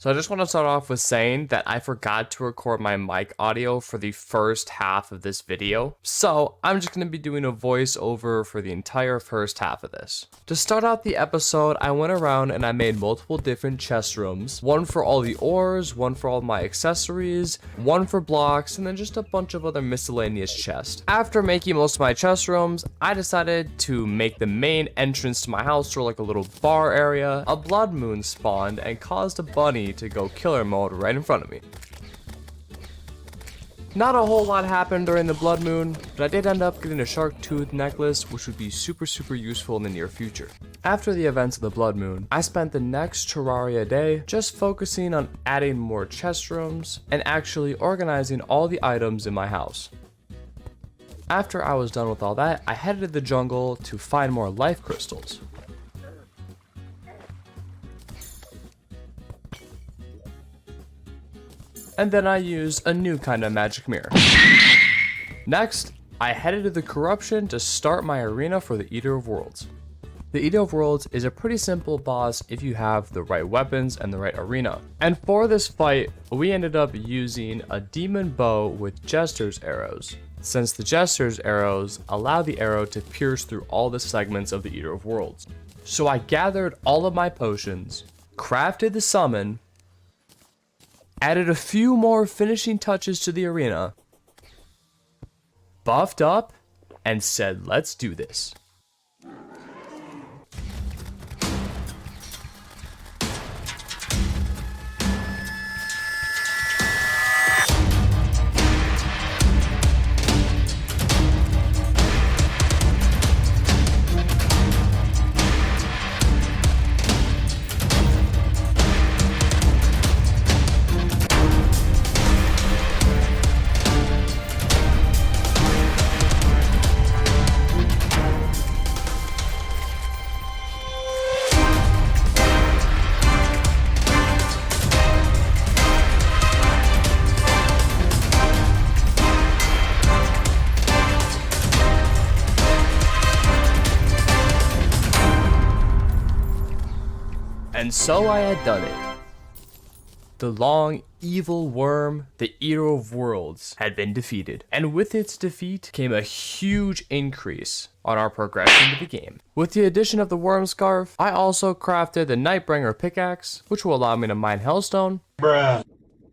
So I just want to start off with saying that I forgot to record my mic audio for the first half of this video. So I'm just going to be doing a voiceover for the entire first half of this. To start out the episode, I went around and I made multiple different chest rooms. One for all the ores, one for all my accessories, one for blocks, and then just a bunch of other miscellaneous chests. After making most of my chest rooms, I decided to make the main entrance to my house or like a little bar area. A blood moon spawned and caused a bunny to go killer mode right in front of me. Not a whole lot happened during the blood moon, but I did end up getting a shark tooth necklace, which would be super useful in the near future. After the events of the blood moon, I spent the next Terraria day just focusing on adding more chest rooms and actually organizing all the items in my house. After I was done with all that, I headed to the jungle to find more life crystals. And then I used a new kind of magic mirror. Next, I headed to the corruption to start my arena for the Eater of Worlds. The Eater of Worlds is a pretty simple boss if you have the right weapons and the right arena. And for this fight, we ended up using a demon bow with jester's arrows, since the jester's arrows allow the arrow to pierce through all the segments of the Eater of Worlds. So I gathered all of my potions, crafted the summon, added a few more finishing touches to the arena, buffed up, and said, let's do this. And so I had done it. The long, evil worm, the Eater of Worlds, had been defeated. And with its defeat came a huge increase on our progression to the game. With the addition of the worm scarf, I also crafted the Nightbringer pickaxe, which will allow me to mine hellstone. Bruh.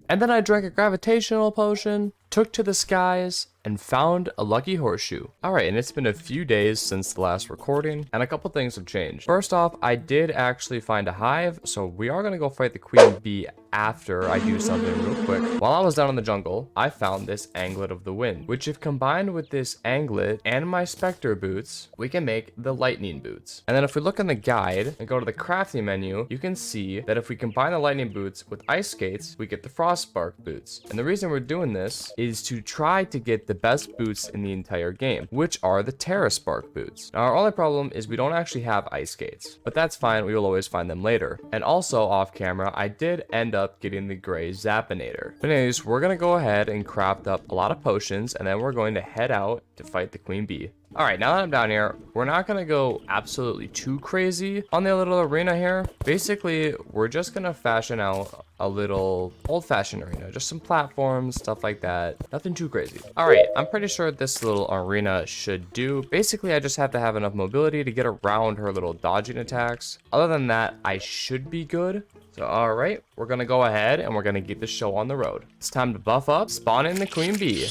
And then I drank a gravitational potion, took to the skies, and found a lucky horseshoe. Alright, and it's been a few days since the last recording, and a couple things have changed. First off, I did actually find a hive, so we are gonna go fight the queen bee after I do something real quick. While I was down in the jungle, I found this Anglet of the Wind, which if combined with this Anglet and my Spectre boots, we can make the Lightning boots. And then if we look in the guide and go to the crafting menu, you can see that if we combine the Lightning boots with ice skates, we get the Frostbark boots. And the reason we're doing this is to try to get the best boots in the entire game, which are the Terraspark boots. Now our only problem is we don't actually have ice skates, but that's fine, we will always find them later. And also off camera, I did end up getting the gray Zappinator. But anyways, we're gonna go ahead and craft up a lot of potions, and then we're going to head out to fight the queen bee. Alright, now that I'm down here, we're not going to go absolutely too crazy on the little arena here. Basically, we're just going to fashion out a little old-fashioned arena. Just some platforms, stuff like that. Nothing too crazy. Alright, I'm pretty sure this little arena should do. Basically, I just have to have enough mobility to get around her little dodging attacks. Other than that, I should be good. So, alright, we're going to go ahead and we're going to get the show on the road. It's time to buff up, spawn in the queen bee.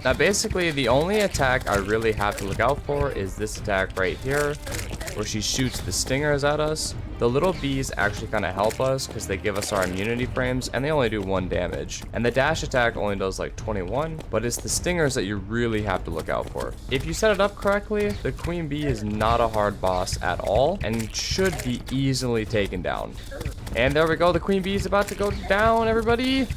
Now basically the only attack I really have to look out for is this attack right here, where she shoots the stingers at us. The little bees actually kind of help us because they give us our immunity frames and they only do 1 damage. And the dash attack only does like 21, but it's the stingers that you really have to look out for. If you set it up correctly, the queen bee is not a hard boss at all and should be easily taken down. And there we go, the queen bee is about to go down, everybody.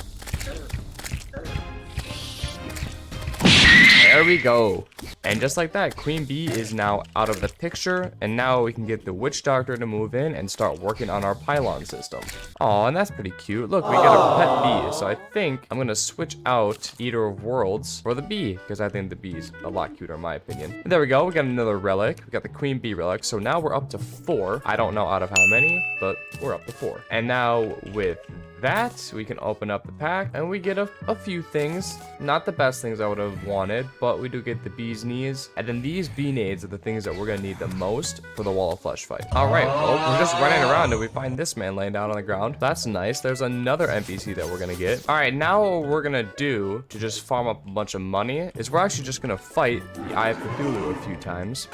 There we go. And just like that, Queen Bee is now out of the picture, and now we can get the Witch Doctor to move in and start working on our pylon system. Oh, and that's pretty cute. Look, we get a pet bee, so I think I'm gonna switch out Eater of Worlds for the bee, because I think the bee's a lot cuter in my opinion. And there we go, we got another relic. We got the Queen Bee relic, so now we're up to 4. I don't know out of how many, but we're up to 4. And now with that, we can open up the pack and we get a few things. Not the best things I would have wanted, but we do get the bee's knees. And then these bee nades are the things that we're gonna need the most for the Wall of Flesh fight. All right, well, we're just running around and we find this man laying down on the ground. That's nice. There's another NPC that we're gonna get. All right, now what we're gonna do to just farm up a bunch of money is we're actually just gonna fight the Eye of Cthulhu a few times.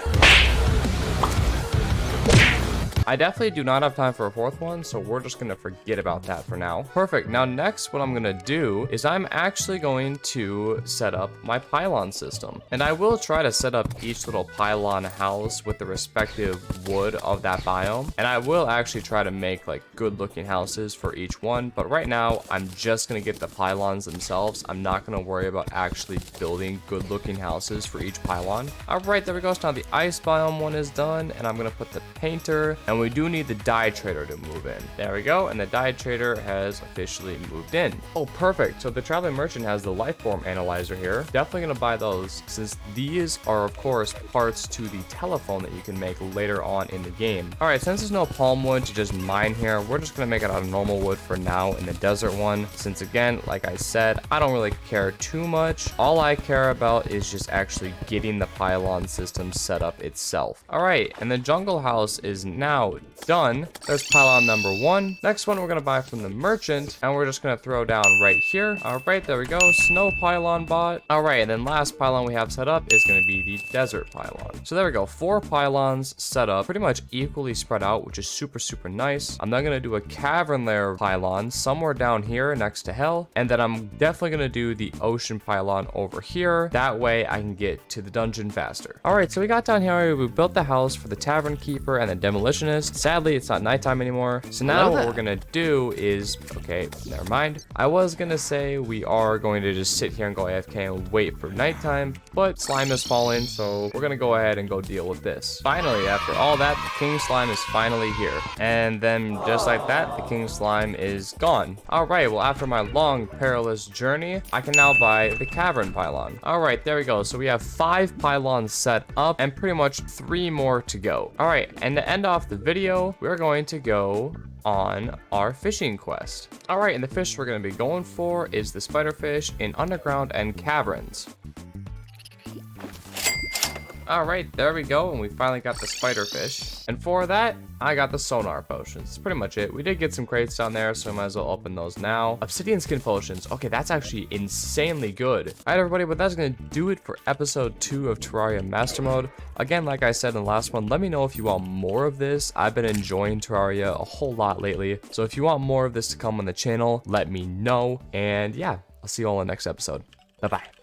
I definitely do not have time for a 4th one, so we're just gonna forget about that for now. Perfect. Now next, what I'm gonna do is I'm actually going to set up my pylon system. And I will try to set up each little pylon house with the respective wood of that biome. And I will actually try to make like good looking houses for each one. But right now, I'm just gonna get the pylons themselves. I'm not gonna worry about actually building good looking houses for each pylon. All right, there we go. So now the ice biome one is done, and I'm gonna put the painter, and we do need the dye trader to move in. There we go, and the dye trader has officially moved in. Oh, perfect. So the traveling merchant has the life form analyzer here. Definitely gonna buy those, since these are of course parts to the telephone that you can make later on in the game. All right, since there's no palm wood to just mine here, we're just gonna make it out of normal wood for now in the desert one, since again, like I said, I don't really care too much. All I care about is just actually getting the pylon system set up itself. All right, and the jungle house is now done. There's pylon number 1. Next one we're gonna buy from the merchant, and we're just gonna throw down right here. All right, there we go. Snow pylon bot. All right, and then last pylon we have set up is gonna be the desert pylon. So there we go. 4 pylons set up, pretty much equally spread out, which is super nice. I'm then gonna do a cavern layer pylon somewhere down here next to hell, and then I'm definitely gonna do the ocean pylon over here. That way I can get to the dungeon faster. All right, so we got down here. We built the house for the tavern keeper and the demolitionist. Sadly, it's not nighttime anymore. So now what we're gonna do is, okay, never mind. I was gonna say we are going to just sit here and go AFK and wait for nighttime, but slime is falling, so we're gonna go ahead and go deal with this. Finally, after all that, the king slime is finally here. And then just like that, the king slime is gone. All right, well, after my long, perilous journey, I can now buy the cavern pylon. All right, there we go. So we have 5 pylons set up and pretty much 3 more to go. All right, and to end off the video, we're going to go on our fishing quest. All right, and the fish we're going to be going for is the spiderfish in underground and caverns. All right, there we go, and we finally got the spiderfish. And for that, I got the sonar potions. That's pretty much it. We did get some crates down there, so I might as well open those now. Obsidian skin potions. Okay, that's actually insanely good. All right, everybody, but that's gonna do it for episode 2 of Terraria Mastermode. Again, like I said in the last one, let me know if you want more of this. I've been enjoying Terraria a whole lot lately, so if you want more of this to come on the channel, let me know. And yeah, I'll see you all in the next episode. Bye-bye.